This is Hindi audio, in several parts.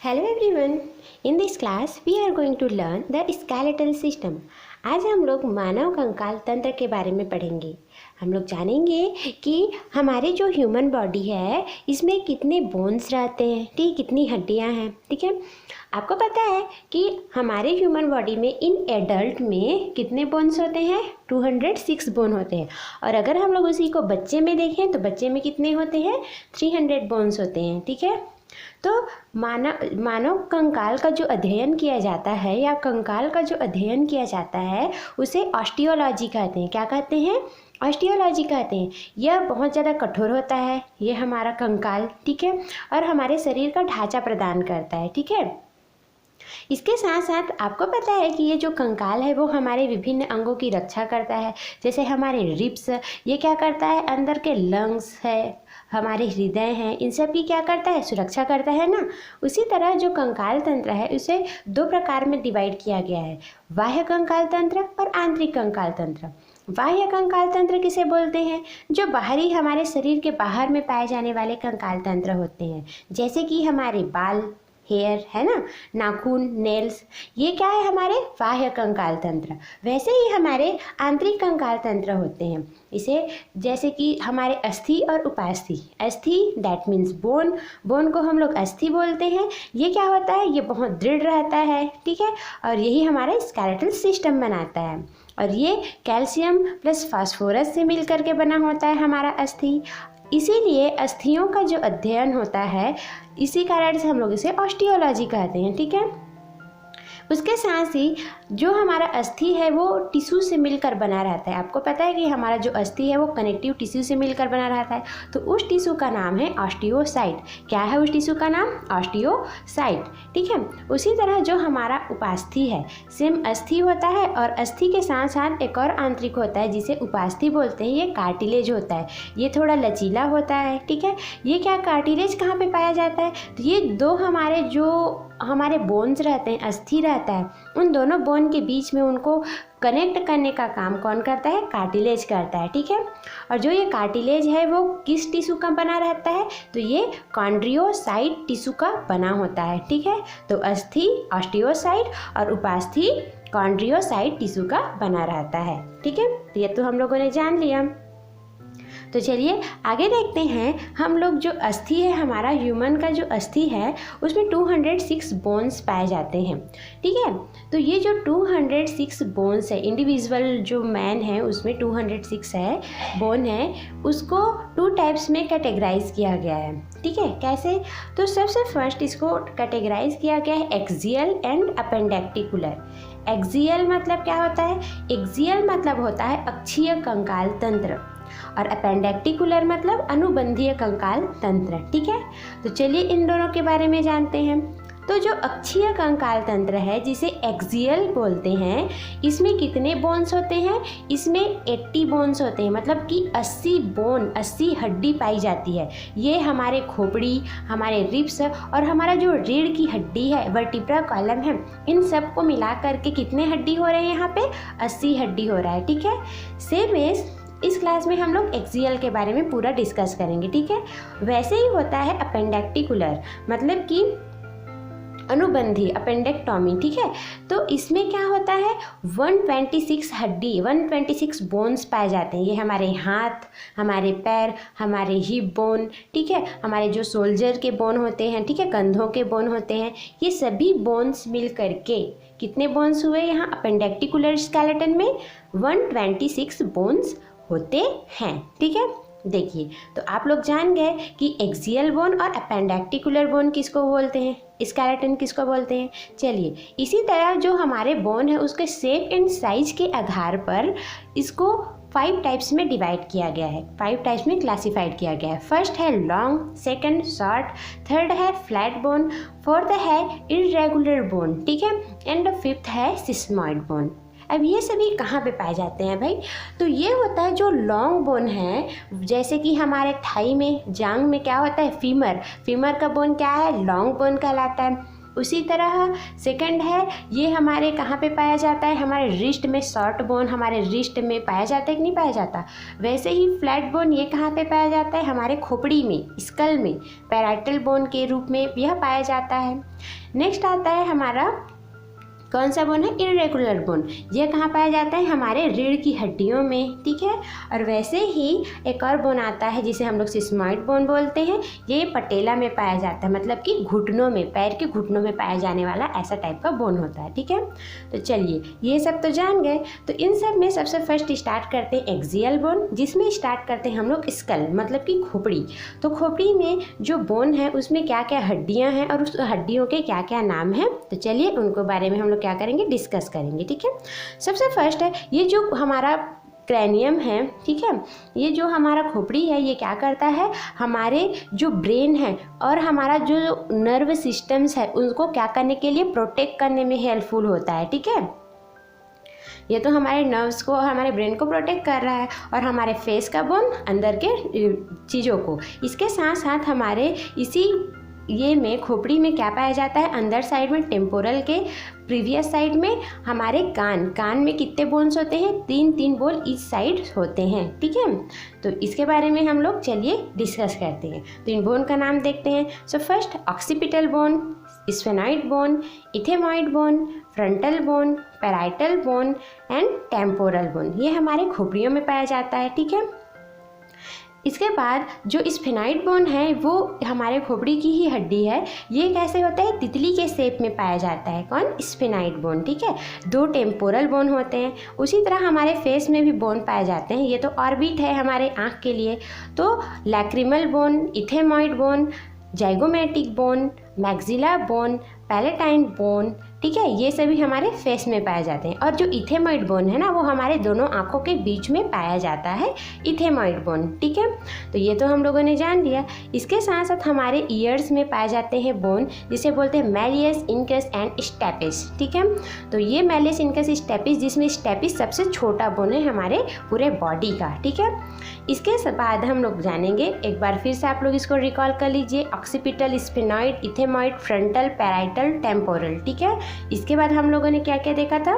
Hello everyone. In this class we are going to learn the skeletal system. आज हम लोग मानव कंकाल तंत्र के बारे में पढ़ेंगे। हम लोग जानेंगे कि हमारे जो ह्यूमन बॉडी है इसमें कितने बोन्स रहते हैं, ठीक, कितनी हड्डियां हैं, ठीक है। आपको पता है कि हमारे ह्यूमन बॉडी में इन एडल्ट में कितने बोन्स होते हैं? 206 बोन होते हैं। और अगर हम लोग उसी को बच्चे में देखें तो बच्चे में कितने होते हैं? 300 बोन्स होते हैं, ठीक है। तो मानव कंकाल का जो अध्ययन किया जाता है या कंकाल का जो अध्ययन किया जाता है उसे ऑस्टियोलॉजी कहते हैं। क्या कहते हैं? ऑस्टियोलॉजी कहते हैं। यह बहुत ज़्यादा कठोर होता है, ये हमारा कंकाल, ठीक है, और हमारे शरीर का ढांचा प्रदान करता है, ठीक है। इसके साथ साथ आपको पता है कि ये जो कंकाल है वो हमारे विभिन्न अंगों की रक्षा करता है। जैसे हमारे रिब्स, ये क्या करता है? अंदर के लंग्स है, हमारे हृदय हैं, इन सब की क्या करता है? सुरक्षा करता है ना। उसी तरह जो कंकाल तंत्र है उसे दो प्रकार में डिवाइड किया गया है, बाह्य कंकाल तंत्र और आंतरिक कंकाल तंत्र। बाह्य कंकाल तंत्र किसे बोलते हैं? जो बाहरी हमारे शरीर के बाहर में पाए जाने वाले कंकाल तंत्र होते हैं, जैसे कि हमारे बाल, हेयर है ना, नाखून, नेल्स, ये क्या है? हमारे बाह्य कंकाल तंत्र। वैसे ही हमारे आंतरिक कंकाल तंत्र होते हैं। इसे जैसे कि हमारे अस्थि और उपास्थि। अस्थि दैट मीन्स बोन, बोन को हम लोग अस्थि बोलते हैं। ये क्या होता है? ये बहुत दृढ़ रहता है, ठीक है, और यही हमारा स्केलेटल सिस्टम बनाता है। और ये कैल्शियम प्लस फास्फोरस से मिलकर के बना होता है हमारा अस्थि। इसीलिए अस्थियों का जो अध्ययन होता है, इसी कारण से हम लोग इसे ऑस्टियोलॉजी कहते हैं, ठीक है। उसके साथ ही जो हमारा अस्थि है वो टिश्यू से मिलकर बना रहता है। आपको पता है कि हमारा जो अस्थि है वो कनेक्टिव टिश्यू से मिलकर बना रहता है, तो उस टिश्यू का नाम है ऑस्टियोसाइट। क्या है उस टिश्यू का नाम? ऑस्टियोसाइट, ठीक है। उसी तरह जो हमारा उपास्थि है, सेम अस्थि होता है और अस्थि के साथ साथ एक और आंतरिक होता है जिसे उपास्थि बोलते हैं। ये कार्टिलेज होता है, ये थोड़ा लचीला होता है, ठीक है। ये क्या कार्टिलेज कहाँ पे पाया जाता है? तो ये दो हमारे बोन्स रहते हैं, अस्थि रहता है, उन दोनों बोन के बीच में उनको कनेक्ट करने का काम कौन करता है? कार्टिलेज करता है, ठीक है। और जो ये कार्टिलेज है वो किस टिश्यू का बना रहता है? तो ये कॉन्ड्रियोसाइट टिश्यू का बना होता है, ठीक है। तो अस्थि ऑस्टियोसाइट और उपास्थि कॉन्ड्रियोसाइट टिश्यू का बना रहता है, ठीक है। तो ये तो हम लोगों ने जान लिया। तो चलिए आगे देखते हैं। हम लोग जो अस्थि है, हमारा ह्यूमन का जो अस्थि है उसमें 206 बोन्स पाए जाते हैं, ठीक है। तो ये जो 206 बोन्स है, इंडिविजुअल जो मैन है उसमें 206 है बोन है, उसको 2 टाइप्स में कैटेगराइज किया गया है, ठीक है। कैसे? तो सबसे फर्स्ट इसको कैटेगराइज किया गया है एक्सियल एंड अपेंडेक्टिकुलर। एक्सियल मतलब क्या होता है? एक्सियल मतलब होता है अक्षीय कंकाल तंत्र, और अपेंडेक्टिकुलर मतलब अनुबंधीय कंकाल तंत्र, ठीक है। तो चलिए इन दोनों के बारे में जानते हैं। तो जो अक्षीय कंकाल तंत्र है जिसे एक्सियल बोलते हैं, इसमें कितने बोन्स होते हैं? इसमें 80 बोन्स होते हैं, मतलब कि 80 बोन, 80 हड्डी पाई जाती है। ये हमारे खोपड़ी, हमारे रिब्स और हमारा जो रीढ़ की हड्डी है, वर्टिब्रा कॉलम है, इन सब को मिला करके कितने हड्डी हो रहे हैं? यहाँ पे 80 हड्डी हो रहा है, ठीक है। सेम इस क्लास में हम लोग एक्सियल के बारे में पूरा डिस्कस करेंगे, ठीक है। वैसे ही होता है अपेंडेक्टिकुलर, मतलब कि अनुबंधी, अपेंडेक्टोमी, ठीक है। तो इसमें क्या होता है? 126 हड्डी, 126 बोन्स पाए जाते हैं। ये हमारे हाथ, हमारे पैर, हमारे हिप बोन, ठीक है, हमारे जो सोल्जर के बोन होते हैं, ठीक है, कंधों के बोन होते हैं, ये सभी बोन्स मिल करके कितने बोन्स हुए यहाँ अपेंडेक्टिकुलर स्केलेटन में? 126 बोन्स होते हैं, ठीक है। देखिए, तो आप लोग जान गए कि एक्सियल बोन और अपेंडेक्टिकुलर बोन किसको बोलते हैं, स्केलेटन किसको बोलते हैं। चलिए, इसी तरह जो हमारे बोन है उसके शेप एंड साइज के आधार पर इसको 5 टाइप्स में डिवाइड किया गया है, 5 टाइप्स में क्लासिफाइड किया गया है। फर्स्ट है लॉन्ग, सेकंड शॉर्ट, थर्ड है फ्लैट बोन, फोर्थ है इर्रेगुलर बोन, ठीक है, एंड फिफ्थ है सिस्मॉइड बोन। अब ये सभी कहाँ पे पाए जाते हैं भाई? तो ये होता है जो लॉन्ग बोन है, जैसे कि हमारे थाई में, जांग में क्या होता है? फीमर, फीमर का बोन क्या है? लॉन्ग बोन कहलाता है। उसी तरह सेकंड है, ये हमारे कहाँ पे पाया जाता है, हमारे रिस्ट में शॉर्ट बोन हमारे रिस्ट में पाया जाता है कि नहीं पाया जाता। वैसे ही फ्लैट बोन ये कहाँ पे पाया जाता है, हमारे खोपड़ी में, स्कल में, पैराइटल बोन के रूप में यह पाया जाता है। नेक्स्ट आता है हमारा कौन सा बोन है, इरेगुलर बोन। यह कहाँ पाया जाता है, हमारे रीढ़ की हड्डियों में, ठीक है। और वैसे ही एक और बोन आता है जिसे हम लोग सिस्मॉइड बोन बोलते हैं। ये पटेला में पाया जाता है, मतलब कि घुटनों में, पैर के घुटनों में पाया जाने वाला ऐसा टाइप का बोन होता है, ठीक है। तो चलिए ये सब तो जान गए। तो इन सब में सबसे फर्स्ट स्टार्ट करते हैं एक्सियल बोन, जिसमें स्टार्ट करते हैं हम लोग स्कल, मतलब कि खोपड़ी। तो खोपड़ी में जो बोन है उसमें क्या क्या हड्डियाँ हैं और उस हड्डियों के क्या क्या नाम हैं, तो चलिए उनको बारे में हम लोग क्या करेंगे, डिस्कस करेंगे, ठीक है। सबसे फर्स्ट है ये जो हमारा क्रैनियम है, ठीक है। ये जो हमारा खोपड़ी है ये क्या करता है, हमारे जो ब्रेन है और हमारा जो नर्व सिस्टम्स है उनको क्या करने के लिए, प्रोटेक्ट करने में हेल्पफुल होता है, ठीक है। ये तो हमारे नर्व्स को, हमारे ब्रेन को प्रोटेक्ट कर रहा है, और हमारे फेस का बोन अंदर के चीज़ों को। इसके साथ साथ हमारे इसी ये में खोपड़ी में क्या पाया जाता है, अंदर साइड में टेम्पोरल के प्रीवियस साइड में हमारे कान में कितने बोन्स होते हैं, 3 बोन इस साइड होते हैं, ठीक है। तो इसके बारे में हम लोग चलिए डिस्कस करते हैं। तो इन बोन का नाम देखते हैं। So first occipital bone, sphenoid bone, इथेमॉइड bone, frontal bone, parietal bone and temporal bone, ये हमारे खोपड़ियों में पाया जाता है, ठीक है। इसके बाद जो स्फेनॉइड बोन है वो हमारे खोपड़ी की ही हड्डी है। ये कैसे होता है, तितली के शेप में पाया जाता है, कौन, स्फेनॉइड बोन, ठीक है। 2 टेम्पोरल बोन होते हैं। उसी तरह हमारे फेस में भी बोन पाए जाते हैं। ये तो ऑर्बिट है हमारे आँख के लिए। तो lacrimal bone, इथेमॉइड bone, zygomatic bone, maxilla bone, palatine bone, ठीक है, ये सभी हमारे फेस में पाए जाते हैं। और जो इथेमॉइड बोन है ना, वो हमारे दोनों आँखों के बीच में पाया जाता है, इथेमॉइड बोन, ठीक है। तो ये तो हम लोगों ने जान लिया। इसके साथ साथ हमारे ईयर्स में पाए जाते हैं बोन, जिसे बोलते हैं मैलियस, इनकस एंड स्टेपिस, ठीक है। तो ये मैलियस, इनकस, स्टेपिस, जिसमें स्टेपिस सबसे छोटा बोन है हमारे पूरे बॉडी का, ठीक है। इसके बाद हम लोग जानेंगे, एक बार फिर से आप लोग इसको रिकॉल कर लीजिए, occipital, sphenoid, इथेमॉइड, frontal, parietal, temporal, ठीक है। इसके बाद हम लोगों ने क्या क्या देखा था,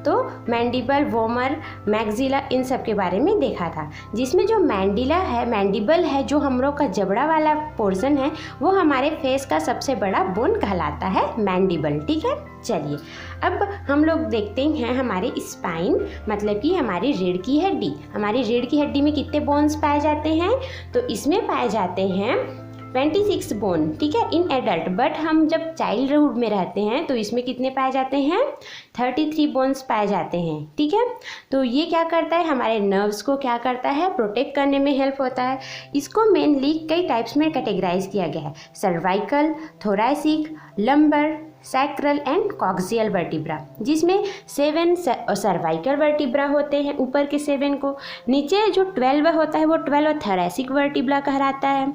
तो मैंडिबल, वोमर, मैक्सिला, इन सब के बारे में देखा था। जिसमें जो मैंडिबल है, जो हम लोग का जबड़ा वाला पोर्शन है, वो हमारे फेस का सबसे बड़ा बोन कहलाता है, मैंडिबल, ठीक है। चलिए अब हम लोग देखते हैं हमारे स्पाइन, मतलब कि हमारी रीढ़ की हड्डी। हमारी रीढ़ की हड्डी में कितने बोन्स पाए जाते हैं, तो इसमें पाए जाते हैं 26 बोन, ठीक है, इन एडल्ट। बट हम जब चाइल्डहुड में रहते हैं तो इसमें कितने पाए जाते हैं, 33 बोन्स पाए जाते हैं, ठीक है। तो ये क्या करता है, हमारे नर्व्स को क्या करता है, प्रोटेक्ट करने में हेल्प होता है। इसको मेनली कई टाइप्स में कैटेगराइज किया गया है, cervical, thoracic, lumbar, sacral and coxal vertebra, जिसमें 7 सर्वाइकल वर्टिब्रा होते हैं, ऊपर के 7 को। नीचे जो 12 होता है वो 12 थोरैसिक वर्टिब्रा कहलाता है।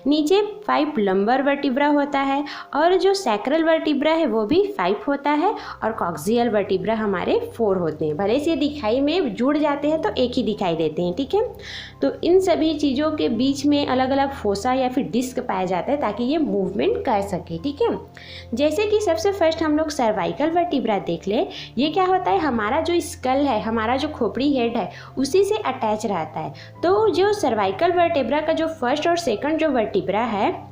नीचे 5 लंबर वर्टिब्रा होता है, और जो सैक्रल वर्टिब्रा है वो भी 5 होता है, और कॉक्सियल वर्टिब्रा हमारे 4 होते हैं। भले से दिखाई में जुड़ जाते हैं तो एक ही दिखाई देते हैं, ठीक है। तो इन सभी चीज़ों के बीच में अलग अलग फोसा या फिर डिस्क पाया जाता है ताकि ये मूवमेंट कर सके, ठीक है। जैसे कि सबसे फर्स्ट हम लोग सर्वाइकल वर्टिब्रा देख ले। ये क्या होता है, हमारा जो स्कल है, हमारा जो खोपड़ी हेड है, उसी से अटैच रहता है। तो जो सर्वाइकल वर्टिब्रा का जो फर्स्ट और सेकंड जो वर्टिब्रा है,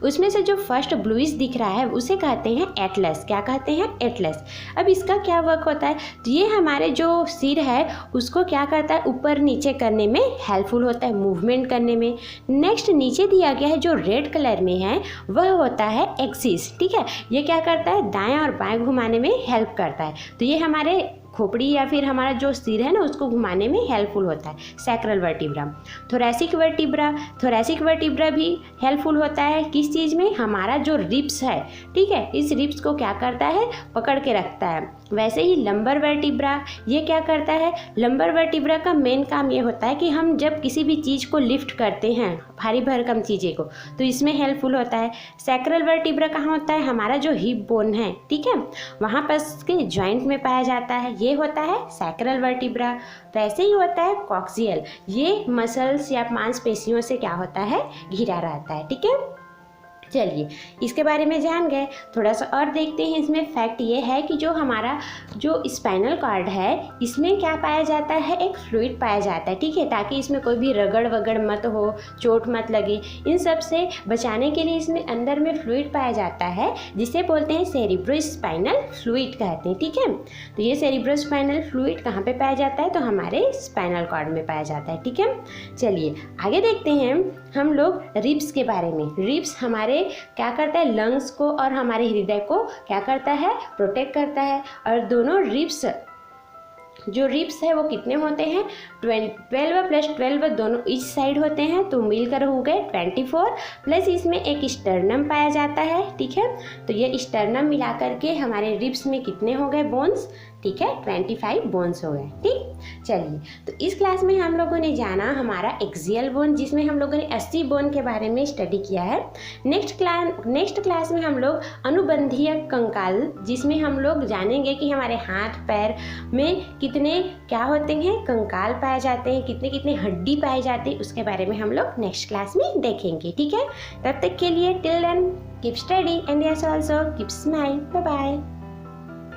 उसमें से जो फर्स्ट ब्लूइश दिख रहा है उसे कहते हैं एटलस। क्या कहते हैं, एटलस। अब इसका क्या वर्क होता है, तो ये हमारे जो सिर है उसको क्या करता है, ऊपर नीचे करने में हेल्पफुल होता है, मूवमेंट करने में। नेक्स्ट नीचे दिया गया है जो रेड कलर में है, वह होता है एक्सिस, ठीक है। ये क्या करता है, दाएं और बाएं घुमाने में हेल्प करता है। तो ये हमारे खोपड़ी या फिर हमारा जो सिर है ना उसको घुमाने में हेल्पफुल होता है, सैक्रल वर्टिब्रा। थोरैसिक वर्टिब्रा भी हेल्पफुल होता है, किस चीज़ में, हमारा जो रिब्स है, ठीक है, इस रिब्स को क्या करता है, पकड़ के रखता है। वैसे ही लंबर वर्टिब्रा, ये क्या करता है, लंबर वर्टिब्रा का मेन काम ये होता है कि हम जब किसी भी चीज़ को लिफ्ट करते हैं, भारी भरकम चीज़ें को, तो इसमें हेल्पफुल होता है। सैक्रल वर्टिब्रा कहाँ होता है, हमारा जो हिप बोन है, ठीक है, वहाँ पर के जॉइंट में पाया जाता है, ये होता है सैक्रल वर्टिब्रा। वैसे ही होता है कॉक्सियल, ये मसल्स या मांसपेशियों से क्या होता है, घिरा रहता है, ठीक है। चलिए इसके बारे में जान गए, थोड़ा सा और देखते हैं। इसमें फैक्ट ये है कि जो हमारा जो स्पाइनल कॉर्ड है इसमें क्या पाया जाता है, एक फ्लूइड पाया जाता है, ठीक है, ताकि इसमें कोई भी रगड़ वगड़ मत हो, चोट मत लगे, इन सब से बचाने के लिए इसमें अंदर में फ्लूइड पाया जाता है जिसे बोलते हैं सेरिब्रोस्पाइनल फ्लूइड कहते हैं, ठीक है। तो ये सेरिब्रोस्पाइनल फ्लूइड कहाँ पे पाया जाता है, तो हमारे स्पाइनल कॉर्ड में पाया जाता है, ठीक है। चलिए आगे देखते हैं हम लोग रिब्स के बारे में। रिब्स हमारे क्या करता है, लंग्स को और हमारे हृदय को क्या करता है, प्रोटेक्ट करता है। और दोनों रिब्स जो रिब्स है वो कितने होते हैं, 12 + 12 दोनों इस साइड होते हैं, तो मिलकर हो गए 24, प्लस इसमें एक स्टर्नम पाया जाता है, ठीक है। तो ये स्टर्नम मिला करके हमारे रिब्स में कितने हो गए बोन्स, ठीक है, 25 बोन्स हो गए, ठीक। चलिए तो इस क्लास में हम लोगों ने जाना हमारा एक्सियल बोन, जिसमें हम लोगों ने 80 बोन के बारे में स्टडी किया है। नेक्स्ट क्लास में हम लोग अनुबंधीय कंकाल, जिसमें हम लोग जानेंगे कि हमारे हाथ पैर में कितने क्या होते हैं, कंकाल पाए जाते हैं, कितने कितने हड्डी पाए जाते हैं, उसके बारे में हम लोग नेक्स्ट क्लास में देखेंगे, ठीक है। तब तक के लिए till then keep study and yes also keep smile, bye bye.